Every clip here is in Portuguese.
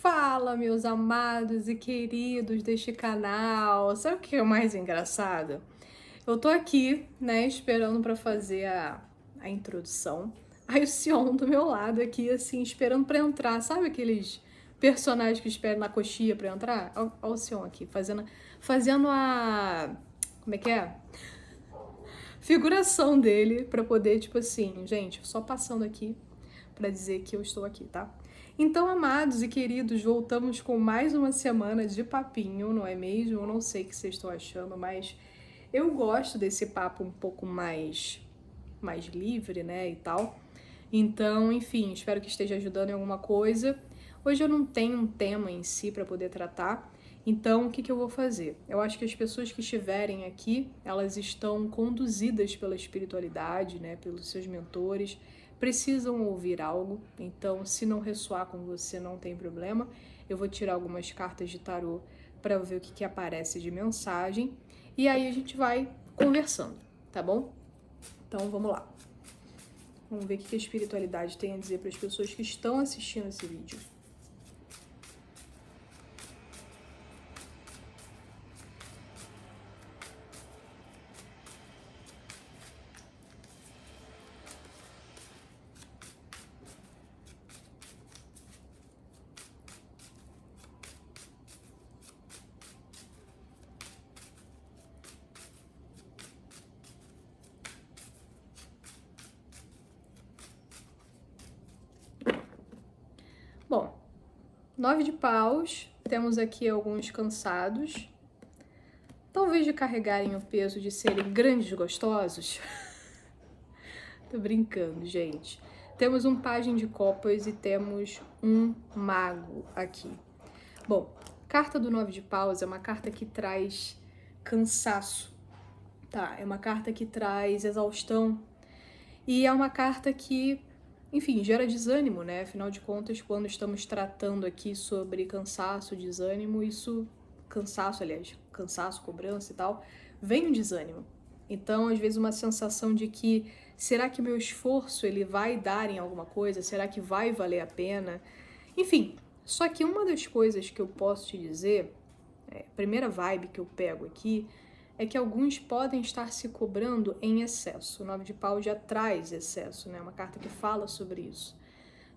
Fala, meus amados e queridos deste canal. Sabe o que é o mais engraçado? Eu tô aqui, né, esperando pra fazer a introdução. Aí o Sion do meu lado aqui, assim, esperando pra entrar. Sabe aqueles personagens que esperam na coxinha pra entrar? Olha o Sion aqui, fazendo a... Como é que é? Figuração dele pra poder, tipo assim, gente, só passando aqui pra dizer que eu estou aqui, tá? Então, amados e queridos, voltamos com mais uma semana de papinho, não é mesmo? Eu não sei o que vocês estão achando, mas eu gosto desse papo um pouco mais livre, né, e tal. Então, enfim, espero que esteja ajudando em alguma coisa. Hoje eu não tenho um tema em si para poder tratar, então o que eu vou fazer? Eu acho que as pessoas que estiverem aqui, elas estão conduzidas pela espiritualidade, né, pelos seus mentores, precisam ouvir algo, então se não ressoar com você não tem problema. Eu vou tirar algumas cartas de tarô para ver o que aparece de mensagem e aí a gente vai conversando, tá bom? Então vamos lá. Vamos ver o que a espiritualidade tem a dizer para as pessoas que estão assistindo esse vídeo. Bom, 9 de paus, temos aqui alguns cansados, talvez de carregarem o peso de serem grandes gostosos. Tô brincando, gente. Temos um pajem de copas e temos um mago aqui. Bom, carta do 9 de paus é uma carta que traz cansaço, tá? É uma carta que traz exaustão e é uma carta que, enfim, gera desânimo, né? Afinal de contas, quando estamos tratando aqui sobre cansaço, desânimo, cansaço, cobrança e tal, vem um desânimo. Então, às vezes, uma sensação de que, será que meu esforço ele vai dar em alguma coisa? Será que vai valer a pena? Enfim, só que uma das coisas que eu posso te dizer, a primeira vibe que eu pego aqui, é que alguns podem estar se cobrando em excesso. O 9 de pau já traz excesso, né? Uma carta que fala sobre isso.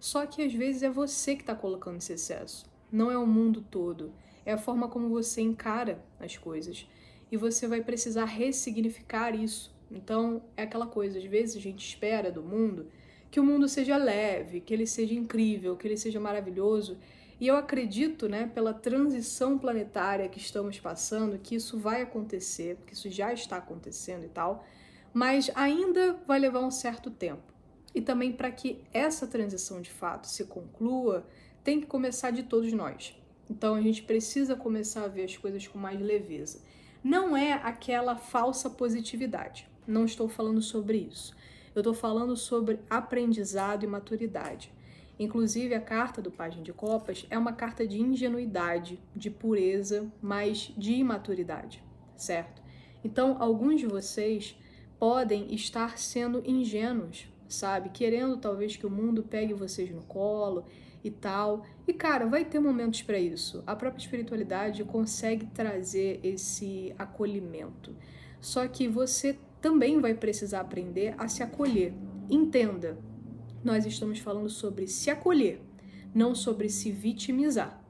Só que às vezes é você que está colocando esse excesso, não é o mundo todo. É a forma como você encara as coisas. E você vai precisar ressignificar isso. Então, é aquela coisa, às vezes a gente espera do mundo que o mundo seja leve, que ele seja incrível, que ele seja maravilhoso. E eu acredito, né, pela transição planetária que estamos passando, que isso vai acontecer, que isso já está acontecendo e tal, mas ainda vai levar um certo tempo. E também para que essa transição de fato se conclua, tem que começar de todos nós. Então a gente precisa começar a ver as coisas com mais leveza. Não é aquela falsa positividade. Não estou falando sobre isso. Eu estou falando sobre aprendizado e maturidade. Inclusive, a carta do Pajem de Copas é uma carta de ingenuidade, de pureza, mas de imaturidade, certo? Então, alguns de vocês podem estar sendo ingênuos, sabe? Querendo talvez que o mundo pegue vocês no colo e tal. E cara, vai ter momentos para isso. A própria espiritualidade consegue trazer esse acolhimento. Só que você também vai precisar aprender a se acolher. Entenda, nós estamos falando sobre se acolher, não sobre se vitimizar,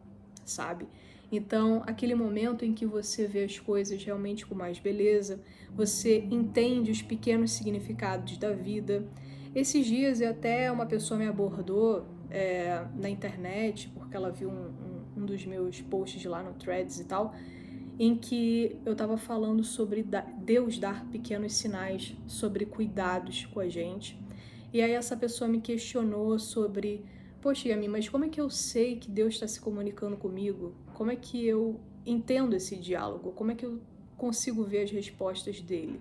sabe? Então, aquele momento em que você vê as coisas realmente com mais beleza, você entende os pequenos significados da vida. Esses dias até uma pessoa me abordou na internet, porque ela viu um dos meus posts lá no Threads e tal, em que eu estava falando sobre Deus dar pequenos sinais, sobre cuidados com a gente. E aí essa pessoa me questionou sobre, poxa, Yami, mas como é que eu sei que Deus está se comunicando comigo? Como é que eu entendo esse diálogo? Como é que eu consigo ver as respostas dele?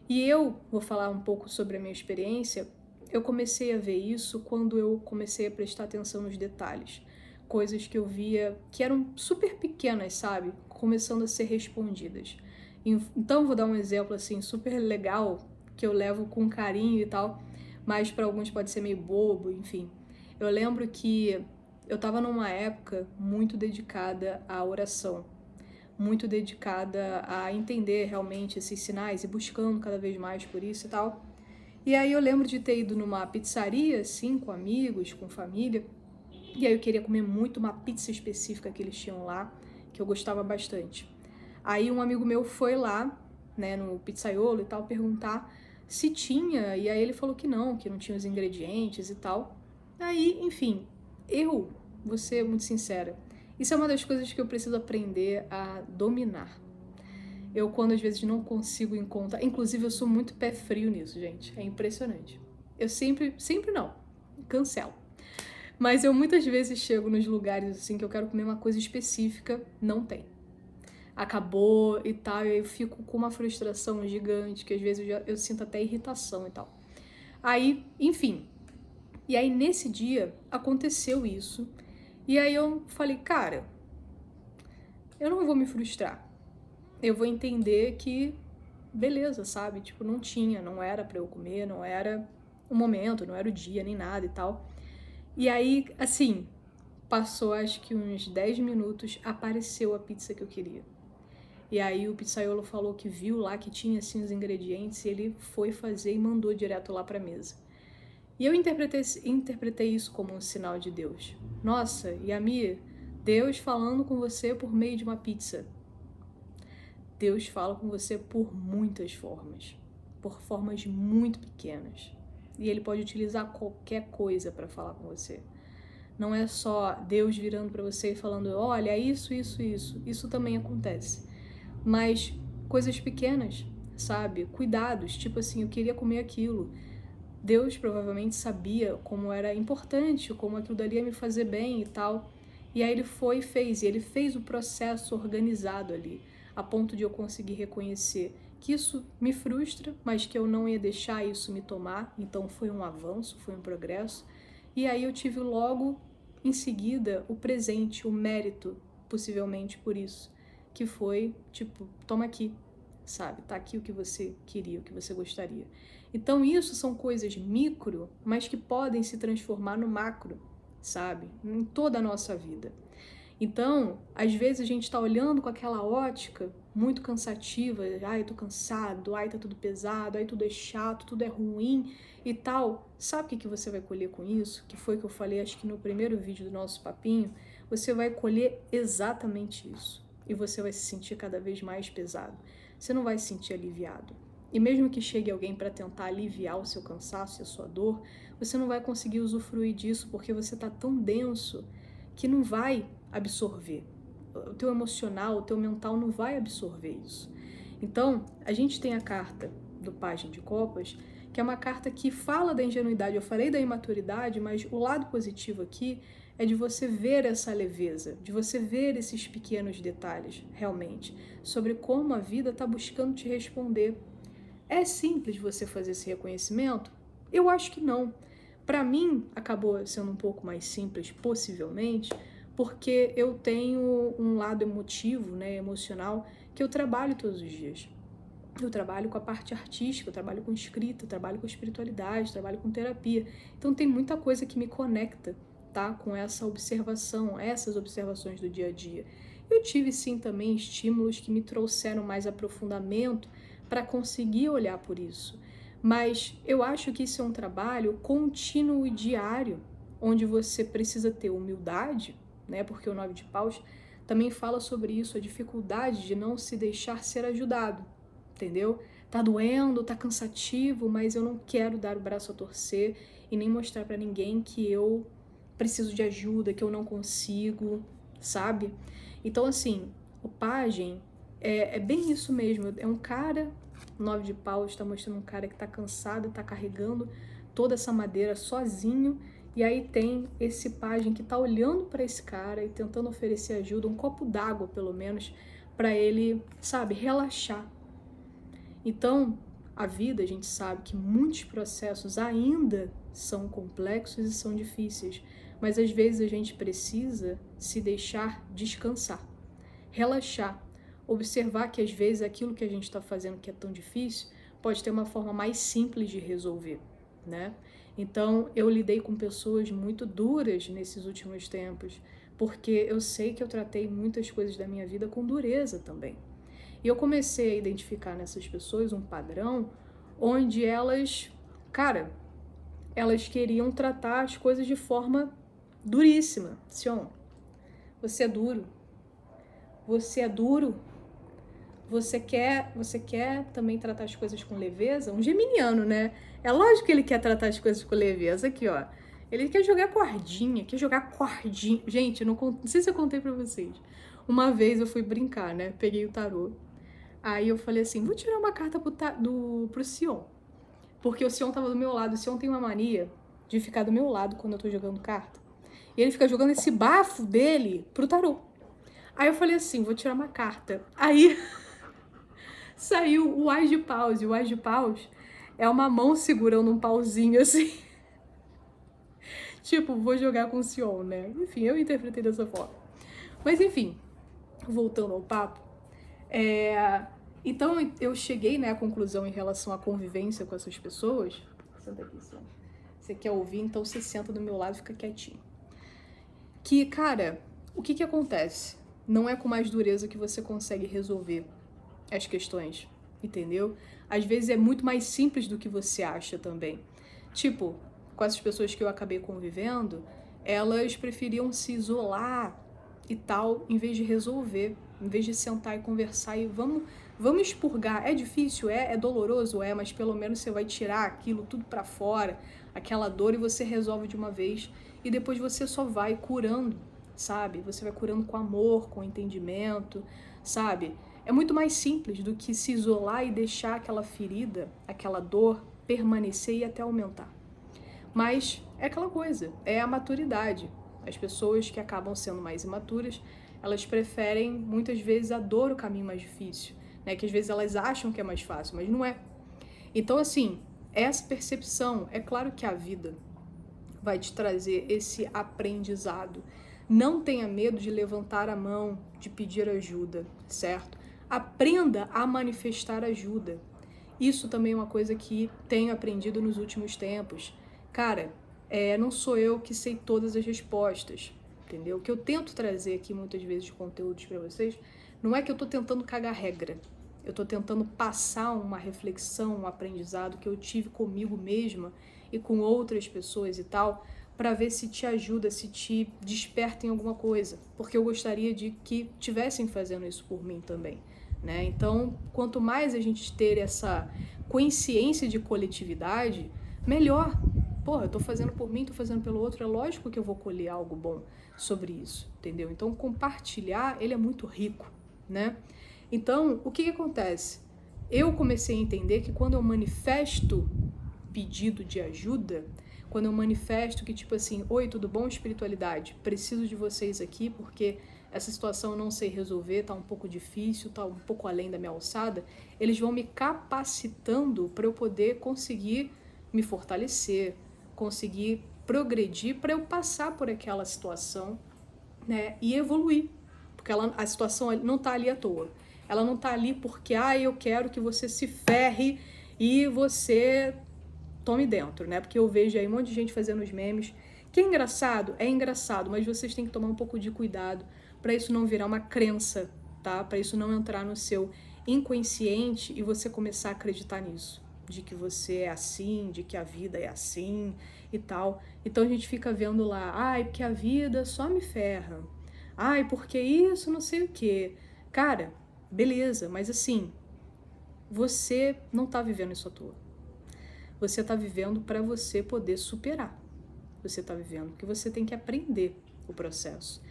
E eu vou falar um pouco sobre a minha experiência. Eu comecei a ver isso quando eu comecei a prestar atenção nos detalhes. Coisas que eu via que eram super pequenas, sabe? Começando a ser respondidas. Então, vou dar um exemplo assim super legal que eu levo com carinho e tal, mas para alguns pode ser meio bobo, enfim. Eu lembro que eu estava numa época muito dedicada à oração, muito dedicada a entender realmente esses sinais e buscando cada vez mais por isso e tal. E aí eu lembro de ter ido numa pizzaria, assim, com amigos, com família, e aí eu queria comer muito uma pizza específica que eles tinham lá, que eu gostava bastante. Aí um amigo meu foi lá, né, no pizzaiolo e tal, perguntar se tinha, e aí ele falou que não tinha os ingredientes e tal. Aí, enfim, eu vou ser muito sincera, isso é uma das coisas que eu preciso aprender a dominar. Eu, quando às vezes não consigo encontrar, inclusive eu sou muito pé frio nisso, gente, é impressionante. Eu sempre não, cancelo. Mas eu muitas vezes chego nos lugares assim que eu quero comer uma coisa específica, não tem. Acabou e tal, e aí eu fico com uma frustração gigante, que às vezes eu sinto até irritação e tal. Aí, enfim, e aí nesse dia aconteceu isso, e aí eu falei, cara, eu não vou me frustrar, eu vou entender que, beleza, sabe, tipo, não era pra eu comer, não era o momento, não era o dia, nem nada e tal. E aí, assim, passou acho que uns 10 minutos, apareceu a pizza que eu queria. E aí o pizzaiolo falou que viu lá que tinha assim os ingredientes e ele foi fazer e mandou direto lá pra mesa. E eu interpretei isso como um sinal de Deus. Nossa, Yami, Deus falando com você por meio de uma pizza. Deus fala com você por muitas formas, por formas muito pequenas. E ele pode utilizar qualquer coisa para falar com você. Não é só Deus virando para você e falando, olha, isso. Isso também acontece. Mas coisas pequenas, sabe? Cuidados, tipo assim, eu queria comer aquilo. Deus provavelmente sabia como era importante, como aquilo dali ia me fazer bem e tal. E aí ele foi e fez. E ele fez o processo organizado ali, a ponto de eu conseguir reconhecer que isso me frustra, mas que eu não ia deixar isso me tomar. Então foi um avanço, foi um progresso. E aí eu tive logo em seguida o presente, o mérito, possivelmente por isso, que foi tipo, toma aqui, sabe? Tá aqui o que você queria, o que você gostaria. Então isso são coisas micro, mas que podem se transformar no macro, sabe? Em toda a nossa vida. Então, às vezes a gente tá olhando com aquela ótica muito cansativa, ai, tô cansado, ai, tá tudo pesado, ai, tudo é chato, tudo é ruim e tal. Sabe o que você vai colher com isso? Que foi que eu falei, acho que no primeiro vídeo do nosso papinho, você vai colher exatamente isso. E você vai se sentir cada vez mais pesado. Você não vai se sentir aliviado. E mesmo que chegue alguém para tentar aliviar o seu cansaço e a sua dor, você não vai conseguir usufruir disso porque você está tão denso que não vai absorver. O teu emocional, o teu mental não vai absorver isso. Então, a gente tem a carta do Pajem de Copas, que é uma carta que fala da ingenuidade. Eu falei da imaturidade, mas o lado positivo aqui é de você ver essa leveza, de você ver esses pequenos detalhes, realmente, sobre como a vida está buscando te responder. É simples você fazer esse reconhecimento? Eu acho que não. Para mim, acabou sendo um pouco mais simples, possivelmente, porque eu tenho um lado emotivo, né, emocional, que eu trabalho todos os dias. Eu trabalho com a parte artística, eu trabalho com escrita, eu trabalho com espiritualidade, eu trabalho com terapia. Então tem muita coisa que me conecta, tá, com essa observação, essas observações do dia a dia. Eu tive sim também estímulos que me trouxeram mais aprofundamento para conseguir olhar por isso. Mas eu acho que isso é um trabalho contínuo e diário, onde você precisa ter humildade, né? Porque o 9 de paus também fala sobre isso, a dificuldade de não se deixar ser ajudado, entendeu? Tá doendo, tá cansativo, mas eu não quero dar o braço a torcer e nem mostrar para ninguém que eu preciso de ajuda, que eu não consigo, sabe? Então, assim, o pajem é bem isso mesmo, é um cara, 9 de paus, está mostrando um cara que tá cansado, tá carregando toda essa madeira sozinho, e aí tem esse pajem que tá olhando para esse cara e tentando oferecer ajuda, um copo d'água pelo menos, para ele, sabe, relaxar. Então, a vida, a gente sabe que muitos processos ainda são complexos e são difíceis, mas às vezes a gente precisa se deixar descansar, relaxar, observar que às vezes aquilo que a gente está fazendo que é tão difícil pode ter uma forma mais simples de resolver, né? Então, eu lidei com pessoas muito duras nesses últimos tempos, porque eu sei que eu tratei muitas coisas da minha vida com dureza também. E eu comecei a identificar nessas pessoas um padrão onde elas, cara, elas queriam tratar as coisas de forma duríssima. Sion, você é duro. Você é duro. Você quer também tratar as coisas com leveza? Um geminiano, né? É lógico que ele quer tratar as coisas com leveza. Aqui, ó. Ele quer jogar cordinha, quer jogar cordinha. Gente, eu não sei se eu contei pra vocês. Uma vez eu fui brincar, né? Peguei o tarô. Aí eu falei assim, vou tirar uma carta pro Sion. Porque o Sion tava do meu lado. O Sion tem uma mania de ficar do meu lado quando eu tô jogando carta. E ele fica jogando esse bafo dele pro tarô. Aí eu falei assim, vou tirar uma carta. Aí saiu o Ás de Paus. E o Ás de Paus é uma mão segurando um pauzinho assim. Tipo, vou jogar com o Sion, né? Enfim, eu interpretei dessa forma. Mas enfim, voltando ao papo. Então eu cheguei, né, à conclusão em relação à convivência com essas pessoas. Senta aqui, Sion. Você quer ouvir, então você senta do meu lado e fica quietinho. Que, cara, o que acontece? Não é com mais dureza que você consegue resolver as questões, entendeu? Às vezes é muito mais simples do que você acha também. Tipo, com essas pessoas que eu acabei convivendo, elas preferiam se isolar e tal, em vez de resolver, em vez de sentar e conversar e vamos expurgar. É difícil, é doloroso, mas pelo menos você vai tirar aquilo tudo pra fora, aquela dor, e você resolve de uma vez. E depois você só vai curando, sabe? Você vai curando com amor, com entendimento, sabe? É muito mais simples do que se isolar e deixar aquela ferida, aquela dor permanecer e até aumentar. Mas é aquela coisa, é a maturidade. As pessoas que acabam sendo mais imaturas, elas preferem muitas vezes a dor, o caminho mais difícil, né? Que às vezes elas acham que é mais fácil, mas não é. Então, assim, essa percepção, é claro que a vida vai te trazer esse aprendizado. Não tenha medo de levantar a mão, de pedir ajuda, certo? Aprenda a manifestar ajuda. Isso também é uma coisa que tenho aprendido nos últimos tempos. Cara, não sou eu que sei todas as respostas, entendeu? O que eu tento trazer aqui muitas vezes de conteúdos para vocês, não é que eu tô tentando cagar regra. Eu tô tentando passar uma reflexão, um aprendizado que eu tive comigo mesma e com outras pessoas e tal, para ver se te ajuda, se te desperta em alguma coisa, porque eu gostaria de que tivessem fazendo isso por mim também, né? Então, quanto mais a gente ter essa consciência de coletividade, melhor. Porra, eu tô fazendo por mim, tô fazendo pelo outro, é lógico que eu vou colher algo bom sobre isso, entendeu? Então, compartilhar, ele é muito rico, né? Então, o que acontece? Eu comecei a entender que quando eu manifesto pedido de ajuda, quando eu manifesto que tipo assim, oi, tudo bom, espiritualidade? Preciso de vocês aqui porque essa situação eu não sei resolver, tá um pouco difícil, tá um pouco além da minha alçada, eles vão me capacitando para eu poder conseguir me fortalecer, conseguir progredir para eu passar por aquela situação, né, e evoluir, porque a situação não tá ali à toa. Ela não tá ali porque, eu quero que você se ferre e você tome dentro, né? Porque eu vejo aí um monte de gente fazendo os memes. Que é engraçado, mas vocês têm que tomar um pouco de cuidado para isso não virar uma crença, tá? Para isso não entrar no seu inconsciente e você começar a acreditar nisso, de que você é assim, de que a vida é assim e tal. Então a gente fica vendo lá, porque a vida só me ferra. Porque isso, não sei o quê. Cara, beleza, mas assim, você não tá vivendo isso à toa. Você tá vivendo para você poder superar. Você tá vivendo porque você tem que aprender o processo.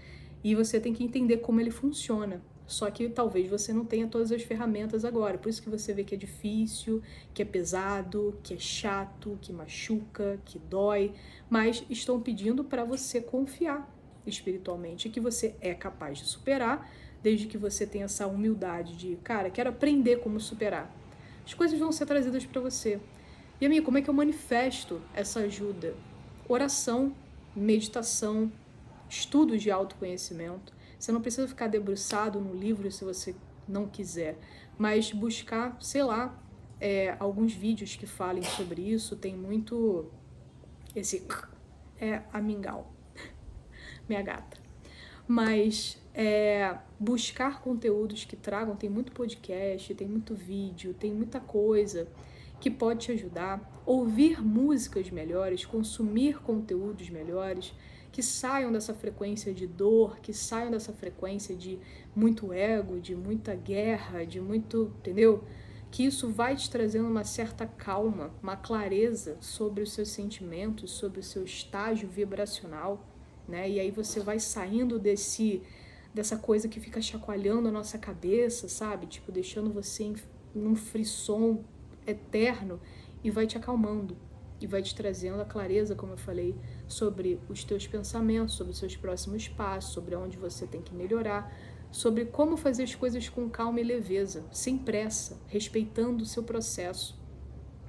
E você tem que entender como ele funciona. Só que talvez você não tenha todas as ferramentas agora. Por isso que você vê que é difícil, que é pesado, que é chato, que machuca, que dói. Mas estão pedindo para você confiar espiritualmente que você é capaz de superar, desde que você tenha essa humildade de, cara, quero aprender como superar. As coisas vão ser trazidas para você. E, amigo, como é que eu manifesto essa ajuda? Oração, meditação, estudos de autoconhecimento. Você não precisa ficar debruçado no livro se você não quiser, mas buscar, sei lá, alguns vídeos que falem sobre isso. Tem muito Esse é a Mingau, minha gata. Mas buscar conteúdos que tragam, tem muito podcast, tem muito vídeo, tem muita coisa que pode te ajudar. Ouvir músicas melhores, consumir conteúdos melhores, que saiam dessa frequência de dor, que saiam dessa frequência de muito ego, de muita guerra, de muito, entendeu? Que isso vai te trazendo uma certa calma, uma clareza sobre os seus sentimentos, sobre o seu estágio vibracional, né? E aí você vai saindo dessa coisa que fica chacoalhando a nossa cabeça, sabe? Tipo, deixando você num frisson eterno e vai te acalmando e vai te trazendo a clareza, como eu falei, sobre os teus pensamentos, sobre os seus próximos passos, sobre onde você tem que melhorar, sobre como fazer as coisas com calma e leveza, sem pressa, respeitando o seu processo,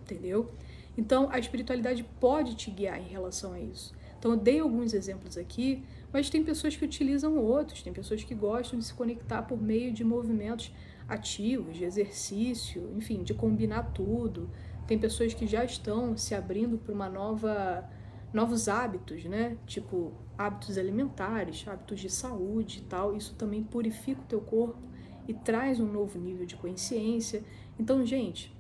entendeu? Então, a espiritualidade pode te guiar em relação a isso. Então, eu dei alguns exemplos aqui, mas tem pessoas que utilizam outros, tem pessoas que gostam de se conectar por meio de movimentos ativos, de exercício, enfim, de combinar tudo. Tem pessoas que já estão se abrindo para novos hábitos, né? Tipo, hábitos alimentares, hábitos de saúde e tal. Isso também purifica o teu corpo e traz um novo nível de consciência. Então, gente,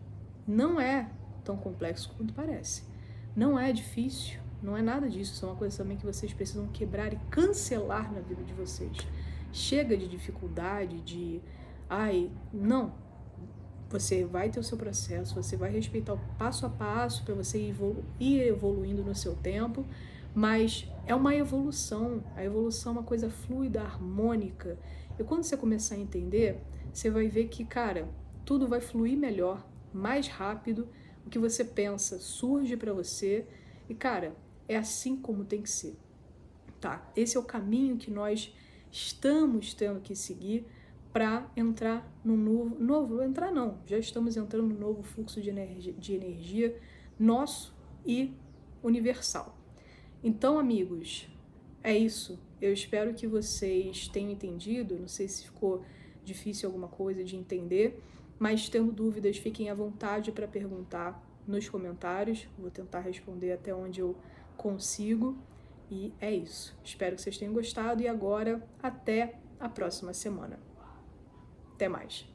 não é tão complexo quanto parece. Não é difícil, não é nada disso. Isso é uma coisa também que vocês precisam quebrar e cancelar na vida de vocês. Chega de dificuldade, não. Você vai ter o seu processo, você vai respeitar o passo a passo para você ir evoluindo no seu tempo, mas é uma evolução. A evolução é uma coisa fluida, harmônica. E quando você começar a entender, você vai ver que, cara, tudo vai fluir melhor, mais rápido. O que você pensa surge para você e, cara, é assim como tem que ser, tá? Esse é o caminho que nós estamos tendo que seguir para entrar no já estamos entrando no novo fluxo de energia nosso e universal. Então, amigos, é isso. Eu espero que vocês tenham entendido, não sei se ficou difícil alguma coisa de entender, mas tendo dúvidas, fiquem à vontade para perguntar nos comentários. Vou tentar responder até onde eu consigo. E é isso. Espero que vocês tenham gostado e agora até a próxima semana. Até mais.